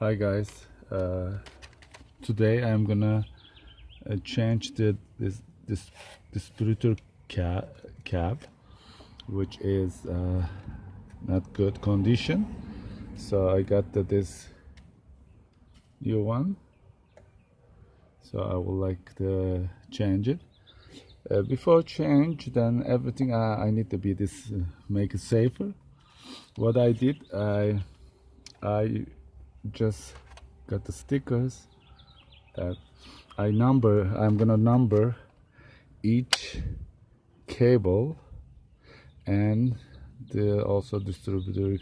Hi guys, today I'm gonna change this distributor cap, which is not good condition. So I got this new one. So I would like to change it. Before change, then everything I need to be make it safer. What I did, I just got the stickers that I'm gonna number each cable and the also distributor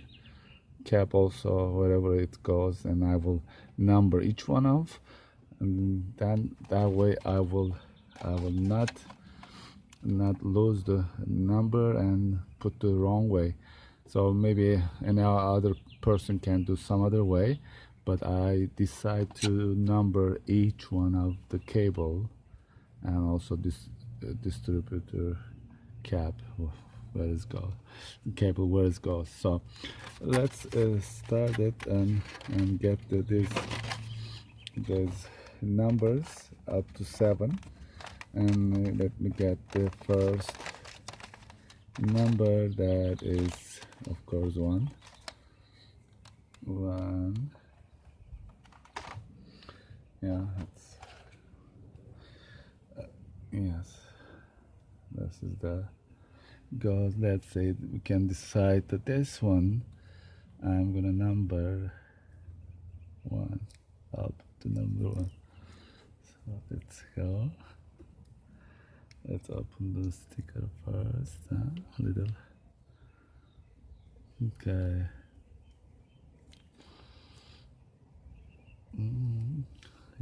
cap also wherever it goes, and I will number each one of, and then that way I will not lose the number and put the wrong way. So maybe any other person can do some other way, but I decide to number each one of the cable and also this distributor cap where it goes, cable where it goes. So let's start it and get these numbers up to 7, and let me get the first number, that is of course 1. Yeah, that's yes, this is the goes. Let's say we can decide that this one I'm gonna number 1, up to number 1. So let's go. Let's open the sticker first, little. Okay.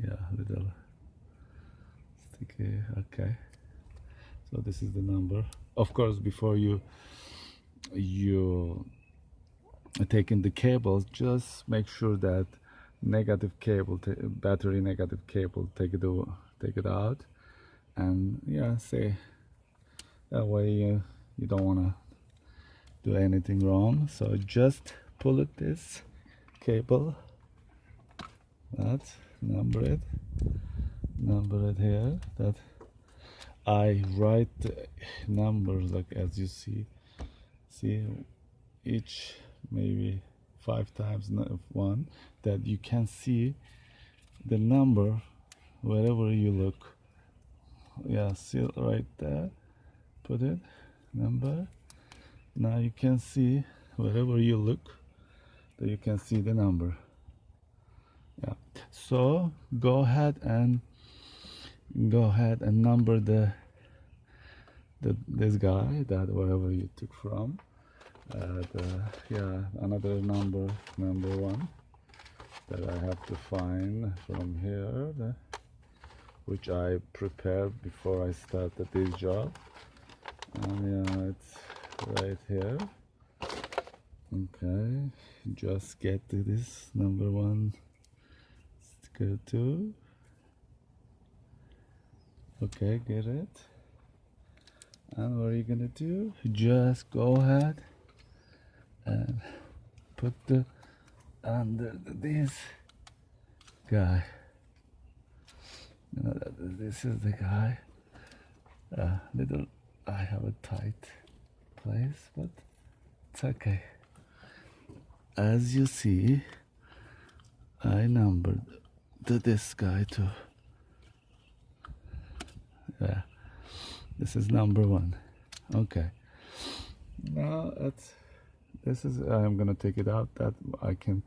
Yeah, little sticky. Okay. So this is the number. Of course, before you taking the cables, just make sure that negative cable, battery negative cable, take it out, and yeah, say that way you don't want to do anything wrong. So just pull it, this cable, that number it here, that I write the numbers like as you see each maybe 5 times 1, that you can see the number wherever you look. Yeah, see right there, put it number. Now you can see wherever you look that you can see the number. Yeah, so go ahead and number this guy, that wherever you took from. Yeah, another number 1 that I have to find from here, which I prepared before I started this job. And yeah, it's right here. Okay, just get to this number 1, sticker 2. Okay, get it. And what are you gonna do? Just go ahead and put the under this guy. You know that this is the guy. Little, I have a tight place, but it's okay. As you see, I numbered this guy too. Yeah, this is number 1. Okay. Now I'm gonna take it out, that I can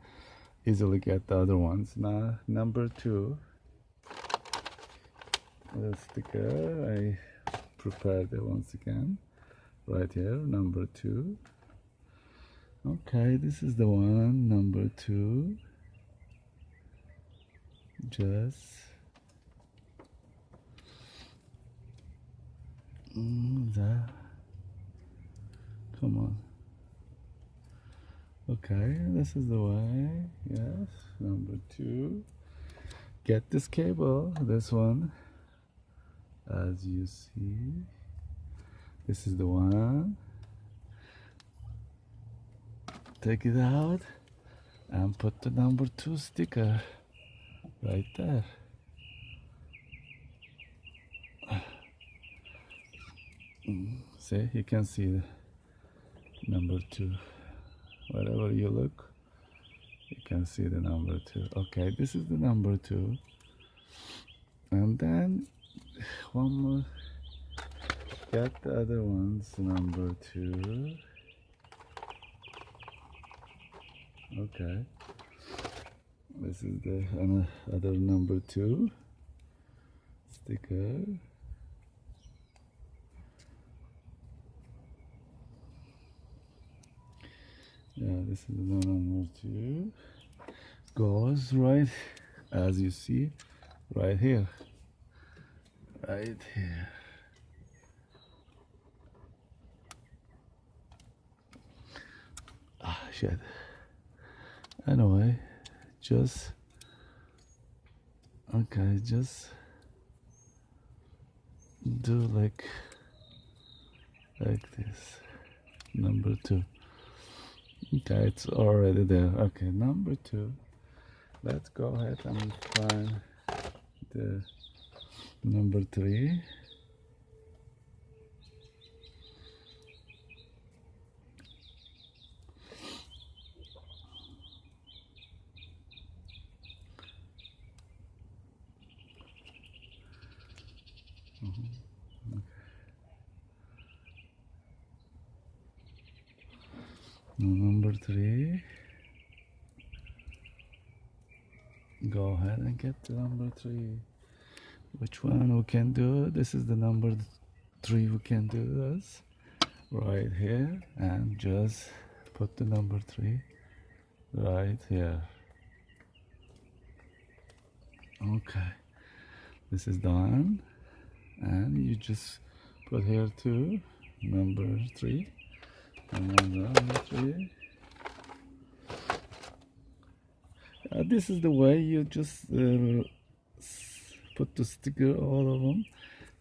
easily get the other ones. Now number 2, the sticker I prepared it once again right here, number 2. Okay, this is the one, number 2. Just come on. Okay, this is the way. Yes, number 2. Get this cable, this one, as you see. This is the one. Take it out. and put the number 2 sticker right there. See, you can see the number 2. Wherever you look, you can see the number 2. Okay, this is the number 2. And then one more. Get the other ones, number 2. Okay. This is the other number 2 sticker. Yeah, this is the number 2. Goes right, as you see, right here. Right here. Ah, shit. Anyway, just do like this. Number 2. Okay, it's already there. Okay, number 2. Let's go ahead and find the number 3. Okay. Number 3. Go ahead and get the number 3. Which one we can do? This is the number 3 we can do this right here, and just put the number 3 right here. Okay, this is done, and you just put here too number 3 and number 3. This is the way you just put the sticker all of them,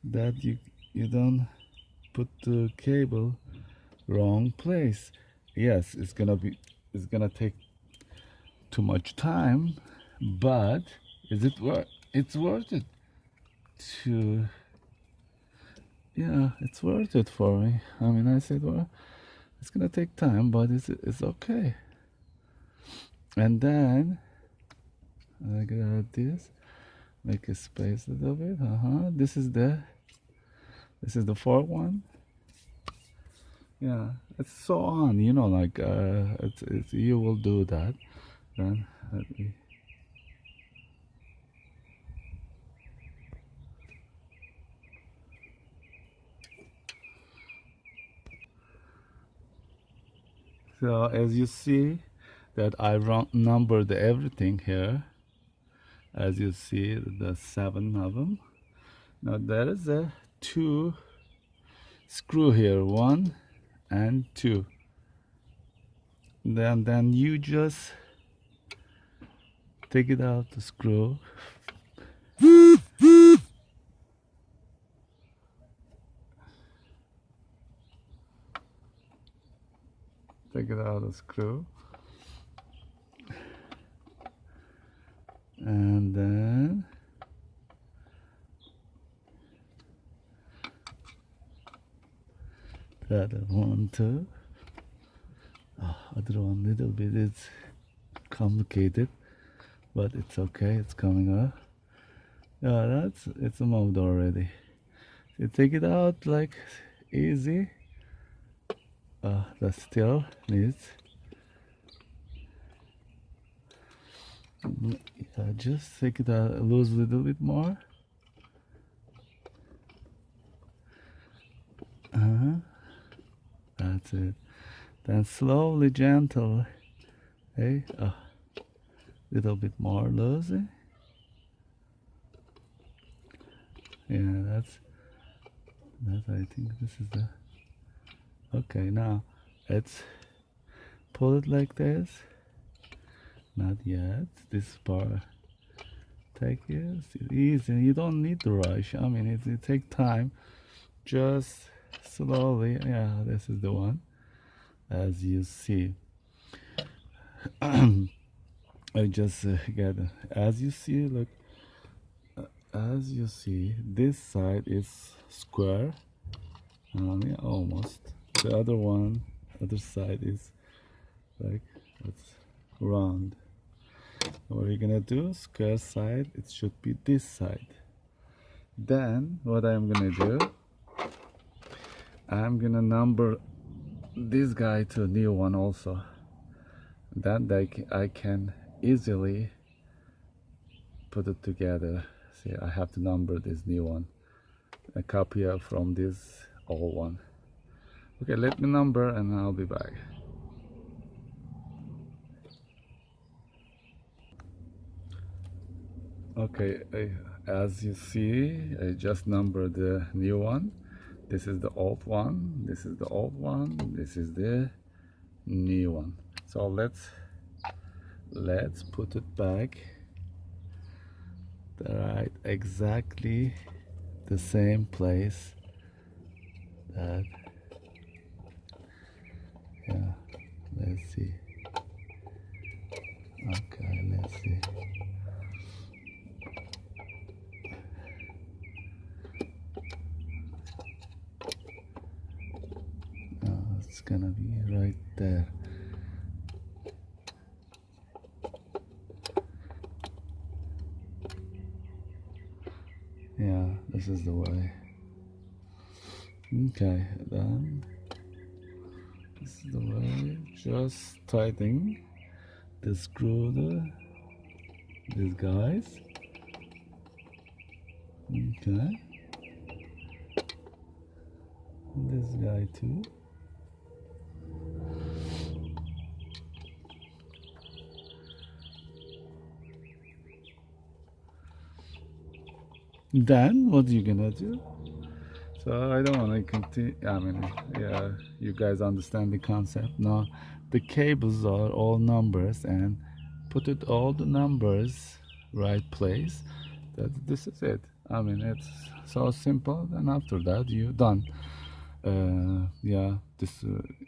that you don't put the cable wrong place. Yes, it's gonna take too much time, but it's worth it to, yeah, it's worth it for me. I mean, I said, well, it's gonna take time, but it's okay. And then I got this, make a space a little bit. This is the 4th one. Yeah, it's so on, you know, like it's you will do that. Then let me. So as you see that I numbered everything here, as you see the 7 of them. Now there is a 2 screw here, 1 and 2. Then you just take it out the screw. Take it out the screw. And then the other one too. Other one little bit is complicated, but it's okay, it's coming up. Yeah, it's moved already. You take it out like easy. That still needs. Just take it out, lose a little bit more. That's it. Then slowly, gentle. Hey, little bit more loosey. Yeah, that's. I think this is the. Okay, now let's pull it like this. Not yet. This part. Take it easy. You don't need to rush. I mean, it takes time. Just slowly. Yeah, this is the one. As you see. I just get, as you see, look, as you see, this side is square, yeah, almost. The other side is like it's round. What are you gonna do? Square side, it should be this side. Then what I'm gonna do, I'm gonna number this guy to a new one also. Then I can easily put it together. See, I have to number this new one, a copy from this old one. Okay, let me number and I'll be back. Okay, as you see, I just numbered the new one. This is the old one, this is the old one, this is the new one. So let's put it back right exactly the same place that, yeah, let's see. Okay, let's see. It's gonna be right there. Yeah, this is the way. Okay, then this is the way. Just tighten the screw, these guys. Okay, this guy too. Then what are you gonna do? So I don't want to continue. I mean, yeah, you guys understand the concept. Now the cables are all numbers, and put it all the numbers right place. This is it. I mean, it's so simple. And after that, you're done. Yeah, this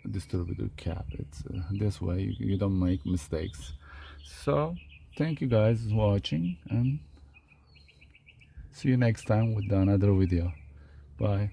distributor cap. It's this way you don't make mistakes. So thank you guys for watching, and see you next time with another video. Bye.